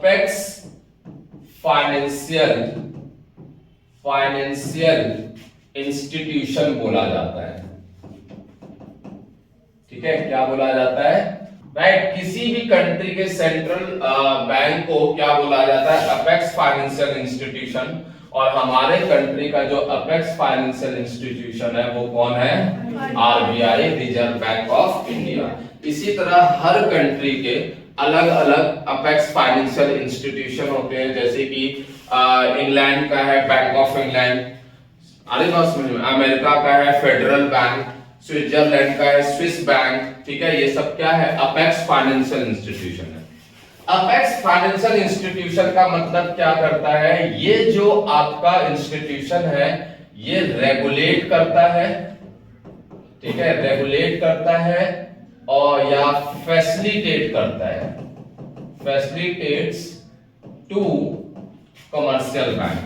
Apex financial institution बोला जाता है। ठीक है, क्या बोला जाता है? राइट, किसी भी कंट्री के सेंट्रल बैंक को क्या बोला जाता है? Apex financial institution. और हमारे कंट्री का जो अपेक्स फाइनेंशियल इंस्टीट्यूशन है वो कौन है? RBI, reserve bank of India. इसी तरह हर कंट्री के अलग अलग अपेक्स फाइनेंशियल इंस्टीट्यूशन होते हैं, जैसे कि इंग्लैंड का है बैंक ऑफ इंग्लैंड, अमेरिका का है फेडरल बैंक, स्विट्जरलैंड का है स्विस बैंक। ठीक है, ये सब क्या है? अपेक्स फाइनेंशियल इंस्टीट्यूशन है। अपेक्स फाइनेंशियल इंस्टीट्यूशन का मतलब क्या करता है? ये जो आपका इंस्टीट्यूशन है ये रेगुलेट करता है, ठीक है, रेगुलेट करता है और या फैसिलिटेट करता है, facilitates to commercial bank,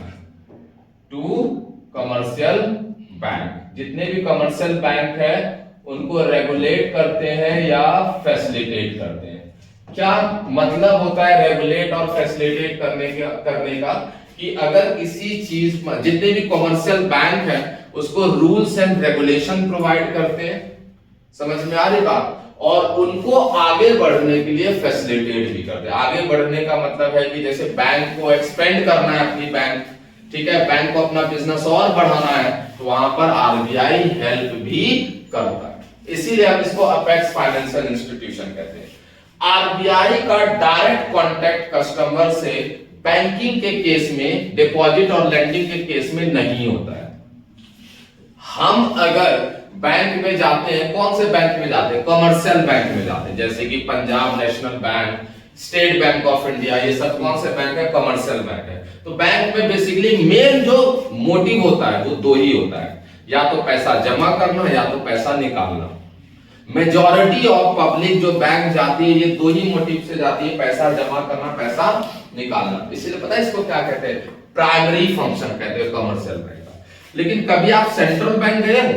to commercial bank. जितने भी कमर्शियल बैंक है उनको रेगुलेट करते हैं या फैसिलिटेट करते हैं। क्या मतलब होता है रेगुलेट और फैसिलिटेट करने का? कि अगर किसी चीज में, जितने भी कमर्शियल बैंक है उसको रूल्स एंड रेगुलेशन प्रोवाइड करते हैं, समझ में आ रही बात? और उनको आगे बढ़ने के लिए फैसिलिटेट भी करते हैं। आगे बढ़ने का मतलब है कि जैसे बैंक को एक्सपेंड करना है अपनी बैंक, ठीक है, बैंक को अपना बिजनेस और बढ़ाना है, तो वहां पर आरबीआई हेल्प भी करता है। इसीलिए हम इसको अपेक्स फाइनेंशियल इंस्टीट्यूशन कहते हैं। आरबीआई का डायरेक्ट कांटेक्ट कस्टमर से बैंकिंग के केस में, डिपॉजिट और लेंडिंग के केस में नहीं होता है। हम अगर बैंक में जाते हैं, कौन से बैंक में जाते हैं? कमर्शियल बैंक में जाते हैं, जैसे कि Punjab national bank, state bank of India, ये सब कौन से बैंक है? कमर्शियल बैंक है। तो बैंक में बेसिकली मेन जो मोटिव होता है वो दो ही होता है, या तो पैसा जमा करना या तो पैसा निकालना। मेजॉरिटी ऑफ पब्लिक जो बैंक जाती है ये दो ही मोटिव से जाती है, पैसा जमा करना, पैसा निकालना। इसलिए पता है इसको क्या कहते हैं? प्राइमरी फंक्शन कहते हैं कमर्शियल बैंक का। लेकिन कभी आप सेंट्रल बैंक गए हो?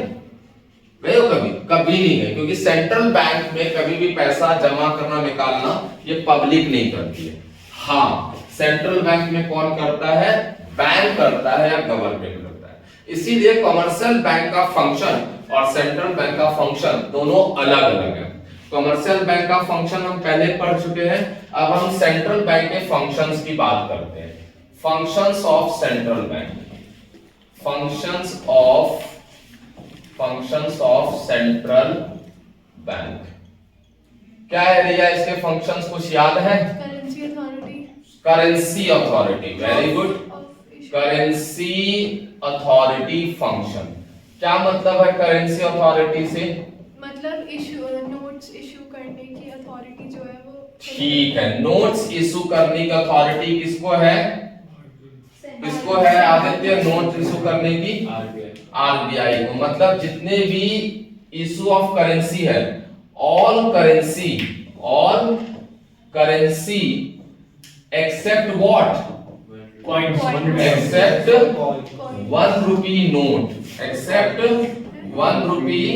कभी? कभी नहीं गए, क्योंकि सेंट्रल बैंक में कभी भी पैसा जमा करना निकालना ये पब्लिक नहीं करती है। हाँ, सेंट्रल बैंक में कौन करता है? बैंक करता है या गवर्नमेंट करता है। इसीलिए कमर्शियल बैंक का फंक्शन और सेंट्रल बैंक का फंक्शन दोनों अलग अलग है। कमर्शियल बैंक का फंक्शन हम पहले पढ़ चुके हैं, अब हम सेंट्रल बैंक के फंक्शंस की बात करते हैं। Functions of central bank, functions of central bank क्या है रिया? इसके फंक्शंस कुछ याद है? Currency authority, very good. Currency authority function, क्या मतलब है करेंसी अथॉरिटी से? मतलब नोट्स इशू करने की अथॉरिटी जो है वो। ठीक है, नोट्स इशू करने की अथॉरिटी किसको है? किसको है आदित्य? नोट इशू करने की आरबीआई को। मतलब जितने भी इशू ऑफ करेंसी है, all currency except what? Except 1 rupee note, except 1 rupee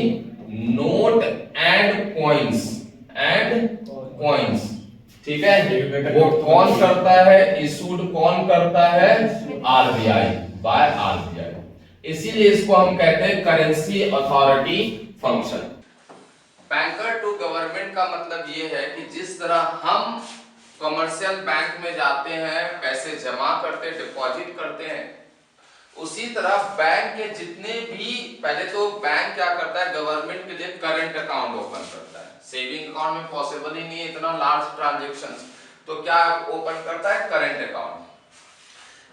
note and coins, ठीक है। वो कौन करता है? इशूड कौन करता है? RBI, by RBI. इसीलिए इसको हम कहते हैं currency authority function. Banker to government का मतलब ये है कि जिस तरह हम कमर्शियल बैंक में जाते हैं, पैसे जमा करते हैं, डिपॉजिट करते हैं, उसी तरह बैंक के जितने भी, पहले तो बैंक क्या करता है? गवर्नमेंट के लिए करंट अकाउंट ओपन करता है। सेविंग अकाउंट में पॉसिबल ही नहीं है इतना लार्ज ट्रांजैक्शंस, तो क्या ओपन करता है? Current account.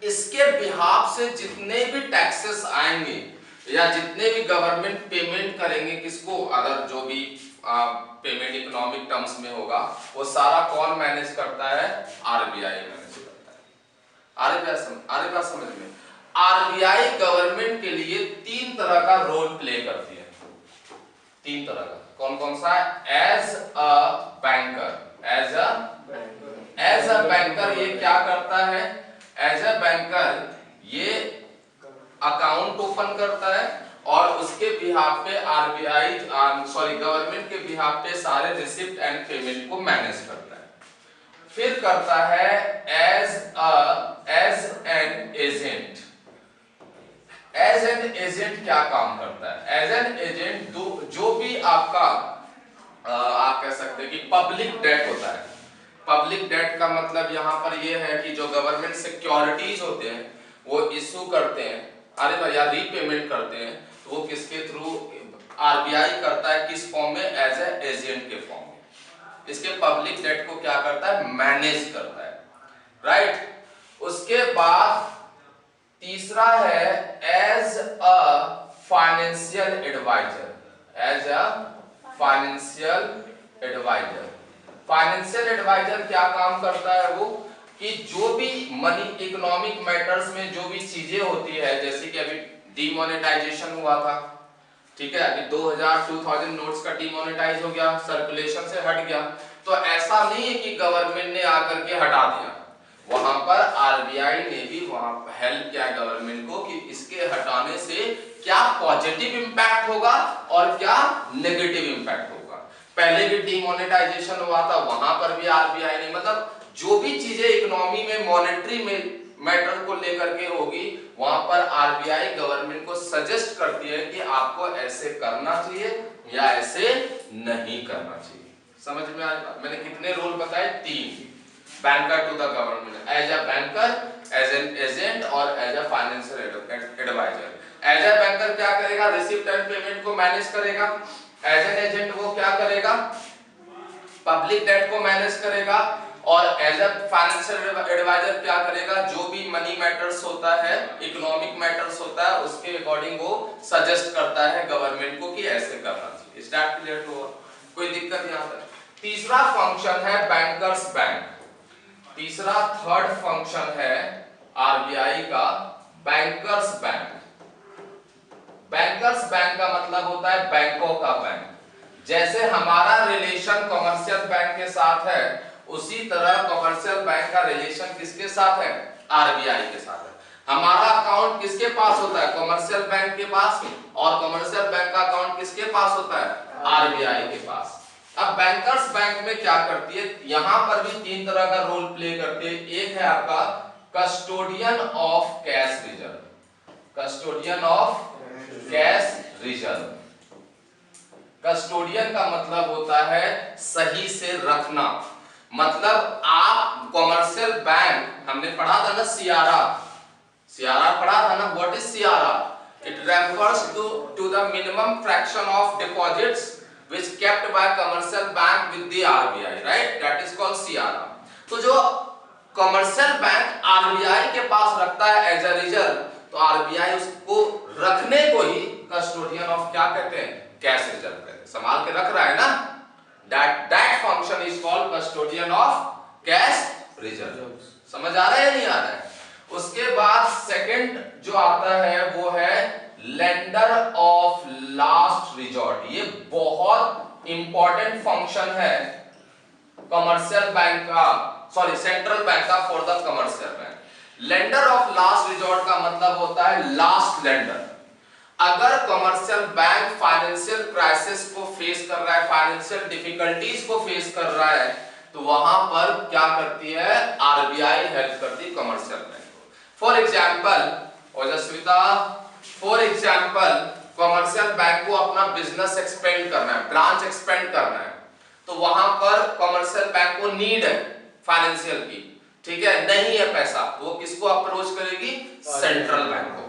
इसके बिहाफ से जितने भी टैक्सेस आएंगे या जितने भी गवर्नमेंट पेमेंट करेंगे, किसको? अगर जो भी पेमेंट इकोनॉमिक टर्म्स में होगा, वो सारा कौन मैनेज करता है? आरबीआई मैनेज करता है। आरबीआई समझ में? आरबीआई गवर्नमेंट के लिए 3 तरह का रोल प्ले करती है। 3 तरह का, कौन कौन सा? एज अ बैंकर ये क्या करता है? एज अ बैंकर ये अकाउंट ओपन करता है और उसके बिहाफ पे गवर्नमेंट के बिहाफ पे सारे रिसिप्ट एंड पेमेंट को मैनेज करता है। फिर करता है as an agent. As an agent क्या काम करता है? एज एन एजेंट जो भी आपका आप कह सकते हैं कि पब्लिक डेट होता है। पब्लिक डेट का मतलब यहाँ पर ये है कि जो गवर्नमेंट सिक्योरिटीज होते हैं वो इशू करते हैं, अरे या रीपेमेंट करते हैं, तो वो किसके थ्रू? आरबीआई करता है। किस फॉर्म में? एज ए एजेंट के फॉर्म में। इसके पब्लिक डेट को क्या करता है? मैनेज करता है, राइट। उसके बाद तीसरा है as a financial advisor. As a financial advisor. Financial advisor क्या काम करता है? वो कि जो भी मनी इकोनॉमिक मैटर्स में जो भी चीजें होती है, जैसे कि अभी डीमोनेटाइजेशन हुआ था, ठीक है, अभी 2000 नोट्स का डीमोनेटाइज हो गया, सर्कुलेशन से हट गया, तो ऐसा नहीं है कि गवर्नमेंट ने आकर के हटा दिया। वहां पर आरबीआई ने भी वहां हेल्प किया गवर्नमेंट को कि इसके हटाने से क्या पॉजिटिव इंपैक्ट होगा और क्या नेगेटिव इंपैक्ट होगा। पहले भी डीमोनेटाइजेशन हुआ था, वहां पर भी आरबीआई ने, मतलब जो भी चीजें इकोनॉमी में मॉनेटरी में मैटर को लेकर के होगी, वहां पर आरबीआई गवर्नमेंट को सजेस्ट करती है कि आपको ऐसे करना चाहिए या ऐसे नहीं करना चाहिए। समझ में आया? मैंने कितने रोल बताए? 3। Banker to the government, as a banker, as an agent और as a financial advisor. As a banker क्या करेगा? रिसिप्ट एंड पेमेंट को मैनेज करेगा। एज एन एजेंट वो क्या करेगा? पब्लिक डेट को मैनेज करेगा। और एज अ फाइनेंशियल एडवाइजर क्या करेगा? जो भी मनी मैटर्स होता है, इकोनॉमिक मैटर्स होता है, उसके अकॉर्डिंग वो सजेस्ट करता है गवर्नमेंट को कि ऐसे करना चाहिए। Start clear to all? कोई दिक्कत यहां तक? तीसरा फंक्शन है बैंकर्स बैंक। तीसरा थर्ड फंक्शन है आरबीआई का बैंकर्स बैंक। बैंकर्स बैंक का मतलब होता है बैंकों का बैंक। जैसे हमारा रिलेशन कमर्शियल बैंक के साथ है, उसी तरह कमर्शियल बैंक का रिलेशन किसके साथ है? आरबीआई के साथ है। हमारा अकाउंट किसके पास होता है? कमर्शियल बैंक के पास। और कमर्शियल बैंक का अकाउंट किसके पास होता है? आरबीआई के पास। अब बैंकर्स बैंक में क्या करती है? यहां पर भी 3 तरह का रोल प्ले करती है। एक है आपका custodian of cash reserve. Custodian of cash reserve. Custodian का मतलब होता है सही से रखना। मतलब आप कमर्शियल बैंक, हमने पढ़ा था ना सीआरआर, सीआरआर पढ़ा था ना। What is CRR? It refers to the minimum fraction of deposits which kept by commercial bank with the RBI, right? That is called CRR. तो जो कमर्शियल बैंक आरबीआई के पास रखता है एज अ रिजर्व, तो RBI उसको रखने को ही custodian of क्या कहते हैं? कैश रिजर्व कहते हैं। संभाल के रख रहा है ना, that function is called custodian of cash reserve। समझ आ रहा है या नहीं आ रहा है? उसके बाद सेकंड जो आता है वो है लेंडर ऑफ लास्ट रिजॉर्ट। ये बहुत इंपॉर्टेंट फंक्शन है कमर्शियल बैंक का, सॉरी सेंट्रल बैंक का for the commercial bank. Lender of last resort का मतलब होता है लास्ट लेंडर। अगर कमर्शियल बैंक फाइनेंशियल क्राइसिस को फेस कर रहा है, फाइनेंशियल डिफिकल्टीज को फेस कर रहा है, तो वहां पर क्या करती है? आरबीआई हेल्प करती है कमर्शियल बैंक को। For example Ojaswita, for example commercial bank को अपना बिजनेस एक्सपेंड करना है, ब्रांच एक्सपेंड करना है, तो वहां पर कमर्शियल बैंक को नीड है फाइनेंशियल की, ठीक है, नहीं है पैसा, तो वो किसको अप्रोच करेगी? सेंट्रल बैंक को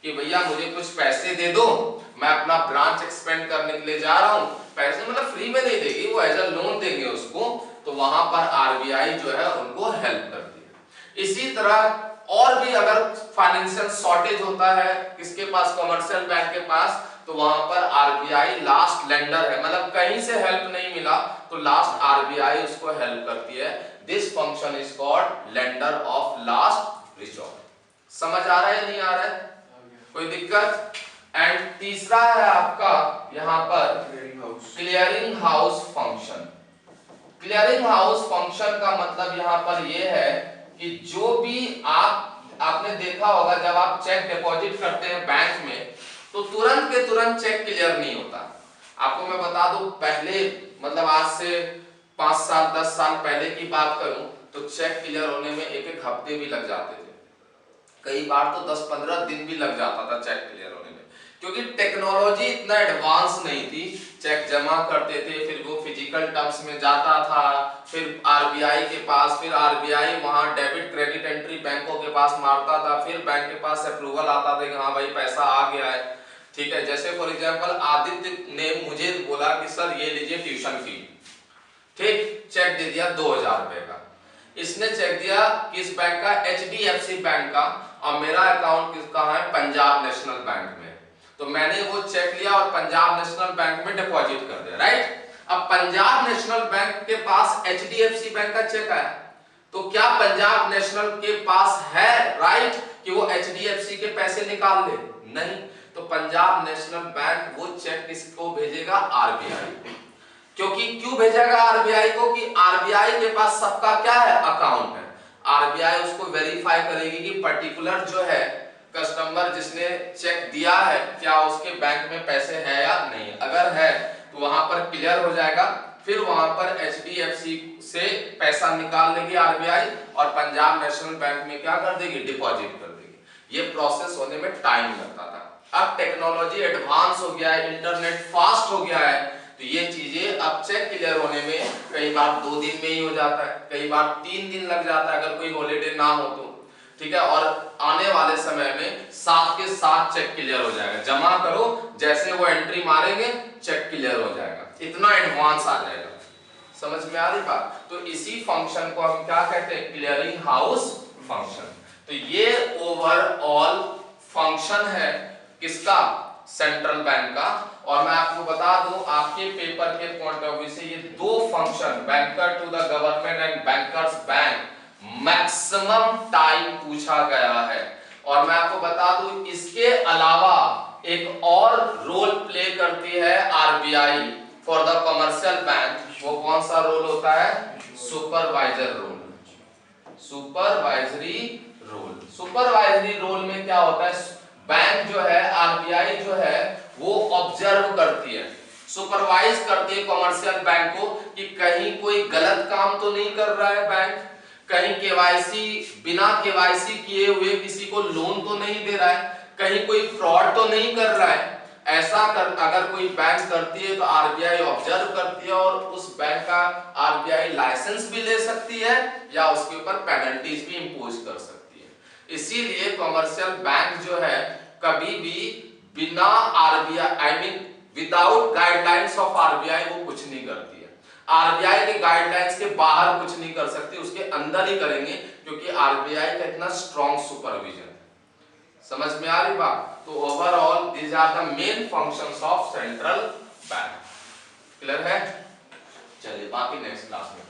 कि भैया मुझे कुछ पैसे दे दो, मैं अपना ब्रांच एक्सपेंड करने के लिए जा रहा हूं। पैसे मतलब फ्री में नहीं देगी, वो एज अ लोन देंगे उसको, तो वहां पर आरबीआई जो है उनको हेल्प करती है। इसी तरह और भी अगर फाइनेंशियल शॉर्टेज होता है किसके पास? कमर्शियल बैंक के पास, तो वहां पर आरबीआई लास्ट लेंडर है, मतलब कहीं से हेल्प नहीं मिला तो लास्ट आरबीआई उसको हेल्प करती है। This function is called lender of last resort. समझ आ रहा है या नहीं आ रहा है? कोई दिक्कत? एंड तीसरा है आपका यहां पर clearing house function. Clearing house function का मतलब यहां पर यह है कि जो भी आपने देखा होगा जब आप चेक डिपॉजिट करते हैं बैंक में, तो तुरंत के तुरंत चेक क्लियर नहीं होता। आपको मैं बता दूं, पहले मतलब आज से 5 साल 10 साल पहले की बात करूं तो चेक क्लियर होने में एक एक हफ्ते भी लग जाते थे, कई बार तो 10-15 दिन भी लग जाता था चेक क्लियर होने में, क्योंकि टेक्नोलॉजी इतना एडवांस नहीं थी। चेक जमा करते थे, फिर वो फिजिकल टर्म्स में जाता था, फिर आरबीआई के पास, फिर आरबीआई वहां डेबिट क्रेडिट एंट्री बैंकों के पास मारता था, फिर बैंक के पास अप्रूवल आता था कि हाँ भाई पैसा आ गया है, ठीक है। जैसे फॉर एग्जांपल आदित्य ने मुझे बोला कि सर ये लीजिए ट्यूशन फी, ठीक, चेक दे दिया 2000 रुपए का। इसने चेक दिया किस बैंक का, एचडीएफसी बैंक का, और मेरा अकाउंट किसका है, पंजाब नेशनल बैंक में। तो मैंने वो चेक लिया और पंजाब नेशनल बैंक में डिपॉजिट कर दिया, राइट। अब पंजाब नेशनल बैंक के पास एचडीएफसी बैंक का चेक आया, तो क्या पंजाब नेशनल के पास है राइट कि वो एचडीएफसी के पैसे निकाल ले? नहीं। तो पंजाब नेशनल बैंक वो चेक किसको भेजेगा, आरबीआई। क्योंकि क्यों भेजेगा आरबीआई को, कि आरबीआई के पास सबका क्या है, अकाउंट है। आरबीआई उसको वेरीफाई करेगी कि पर्टिकुलर जो है कस्टमर जिसने चेक दिया है क्या उसके बैंक में पैसे है या नहीं। अगर है तो वहां पर क्लियर हो जाएगा, फिर वहां पर एचडीएफसी से पैसा निकाल लेगी आरबीआई और पंजाब नेशनल बैंक में क्या कर देगी, डिपॉजिट कर देगी। ये प्रोसेस होने में टाइम लगता था। अब टेक्नोलॉजी एडवांस हो गया है, इंटरनेट फास्ट हो गया है, तो ये चीजें अब चेक क्लियर होने में कई बार 2 दिन में ही हो जाता है, कई बार 3 दिन लग जाता है अगर कोई हॉलीडे ना हो तो, ठीक है। और आने वाले समय में साथ के साथ चेक क्लियर हो जाएगा, जमा करो जैसे वो एंट्री मारेंगे चेक क्लियर हो जाएगा, इतना एडवांस आ जाएगा। समझ में आ रही बात? तो इसी फंक्शन को हम क्या कहते हैं, क्लियरिंग हाउस फंक्शन। तो ये ओवरऑल फंक्शन है किसका, सेंट्रल बैंक का। और मैं आपको बता दूं आपके पेपर के पॉइंट ऑफ व्यू से ये दो function, banker to the government and bankers bank, maximum time पूछा गया है। और मैं आपको बता दूं इसके अलावा एक और रोल प्ले करती है RBI for the commercial bank. वो कौन सा रोल होता है, supervisor role, supervisory role. Supervisory role में क्या होता है, बैंक जो है, आरबीआई जो है वो ऑब्जर्व करती है, सुपरवाइज करती है कमर्शियल बैंक को कि कहीं कोई गलत काम तो नहीं कर रहा है बैंक, कहीं केवाईसी बिना केवाईसी किए हुए किसी को लोन तो नहीं दे रहा है, कहीं कोई फ्रॉड तो नहीं कर रहा है। ऐसा अगर कोई बैंक करती है तो आरबीआई ऑब्जर्व करती है और उस बैंक का आरबीआई लाइसेंस भी ले सकती है या उसके ऊपर पेनल्टीज भी इंपोज कर सकती है। इसीलिए कमर्शियल बैंक जो है कभी भी बिना RBI, I mean without guidelines of RBI वो कुछ नहीं करती है। आरबीआई के गाइडलाइंस के बाहर कुछ नहीं कर सकती, उसके अंदर ही करेंगे, क्योंकि आरबीआई का इतना स्ट्रॉन्ग सुपरविजन है। समझ में आ रही बात? तो overall these are the main functions of central bank. Clear है? चलिए बाकी नेक्स्ट क्लास में